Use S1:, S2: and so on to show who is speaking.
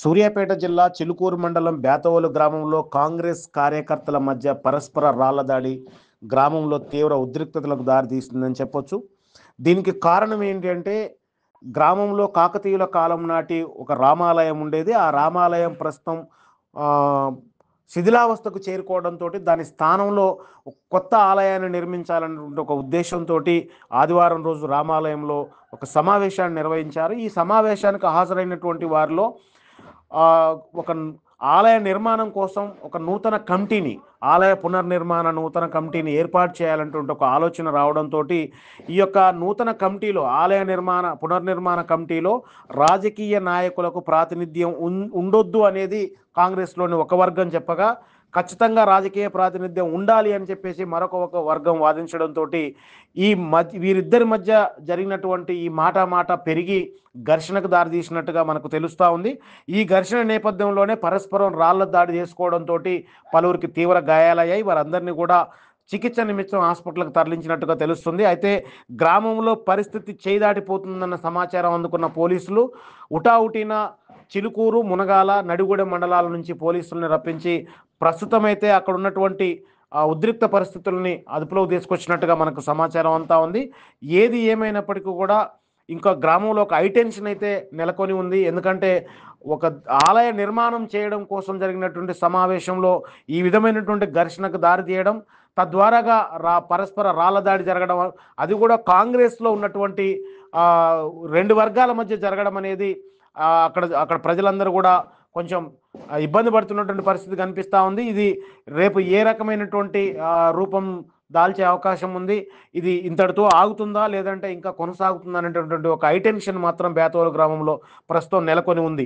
S1: సూర్యాపేట జిల్లా చిలుకూరు మండలం బేతవోలు గ్రామంలో కాంగ్రెస్ కార్యకర్తల మధ్య పరస్పర రాళ్ల దాడి గ్రామంలో తీవ్ర ఉద్రిక్తతలకు దారితీస్తుందని చెప్పొచ్చు. దీనికి కారణం ఏంటి అంటే, గ్రామంలో కాకతీయుల కాలం నాటి ఒక రామాలయం ఉండేది. ఆ రామాలయం ప్రస్తుతం శిథిలావస్థకు చేరుకోవడంతో దాని స్థానంలో కొత్త ఆలయాన్ని నిర్మించాలన్నటువంటి ఒక ఉద్దేశంతో ఆదివారం రోజు రామాలయంలో ఒక సమావేశాన్ని నిర్వహించారు. ఈ సమావేశానికి హాజరైనటువంటి వారిలో ఒక ఆలయ నిర్మాణం కోసం ఒక నూతన కమిటీని, ఆలయ పునర్నిర్మాణ నూతన కమిటీని ఏర్పాటు చేయాలన్నటువంటి ఒక ఆలోచన రావడంతో ఈ యొక్క నూతన కమిటీలో, ఆలయ పునర్నిర్మాణ కమిటీలో రాజకీయ నాయకులకు ప్రాతినిధ్యం ఉండొద్దు అనేది కాంగ్రెస్లోని ఒక వర్గం చెప్పగా, ఖచ్చితంగా రాజకీయ ప్రాతినిధ్యం ఉండాలి అని చెప్పేసి మరొక వర్గం వాదించడంతో వీరిద్దరి మధ్య జరిగినటువంటి ఈ మాట పెరిగి ఘర్షణకు దారితీసినట్టుగా మనకు తెలుస్తూ ఉంది. ఈ ఘర్షణ నేపథ్యంలోనే పరస్పరం రాళ్ల దాడి చేసుకోవడంతో పలువురికి తీవ్ర గాయాలయ్యాయి. వారందరినీ కూడా చికిత్స నిమిత్తం హాస్పిటల్కి తరలించినట్టుగా తెలుస్తుంది. అయితే గ్రామంలో పరిస్థితి చేదాటిపోతుందన్న సమాచారం అందుకున్న పోలీసులు ఉటావుటిన చిలుకూరు, మునగాల, నడిగూడెం మండలాల నుంచి పోలీసులను రప్పించి ప్రస్తుతమైతే అక్కడ ఉన్నటువంటి ఉద్రిక్త పరిస్థితుల్ని అదుపులోకి తీసుకొచ్చినట్టుగా మనకు సమాచారం అంతా ఉంది. ఏది ఏమైనప్పటికీ కూడా ఇంకా గ్రామంలో ఒక హైటెన్షన్ అయితే నెలకొని ఉంది. ఎందుకంటే ఒక ఆలయ నిర్మాణం చేయడం కోసం జరిగినటువంటి సమావేశంలో ఈ విధమైనటువంటి ఘర్షణకు దారితీయడం, తద్వారాగా పరస్పర రాళ్ల దాడి జరగడం, అది కూడా కాంగ్రెస్లో ఉన్నటువంటి రెండు వర్గాల మధ్య జరగడం అనేది అక్కడ ప్రజలందరూ కూడా కొంచెం ఇబ్బంది పడుతున్నటువంటి పరిస్థితి కనిపిస్తూ ఉంది. ఇది రేపు ఏ రకమైనటువంటి రూపం దాల్చే అవకాశం ఉంది, ఇది ఇంతటితో ఆగుతుందా లేదంటే ఇంకా కొనసాగుతుందా అనేటటువంటి ఒక హైటెన్షన్ మాత్రం బేతవోలు గ్రామంలో ప్రస్తుతం నెలకొని ఉంది.